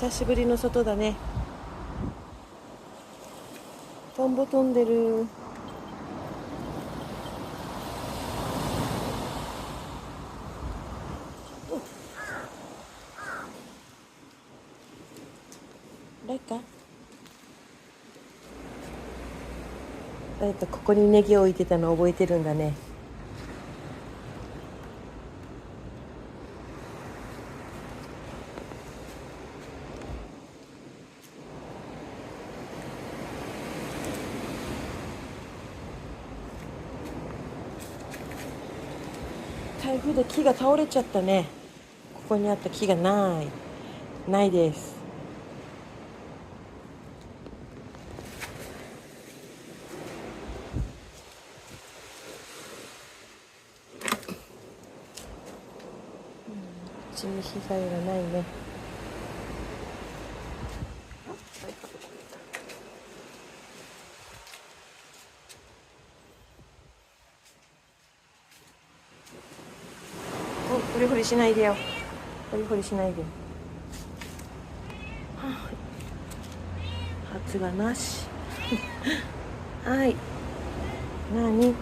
久しぶりの外だね。トンボ飛んでる。誰かここにネギを置いてたの覚えてるんだね。台風で木が倒れちゃったね。ここにあった木がないです。うちに被害がないね。ホリホリしないでよ。ホリホリしないで。発芽なし。はい。なに？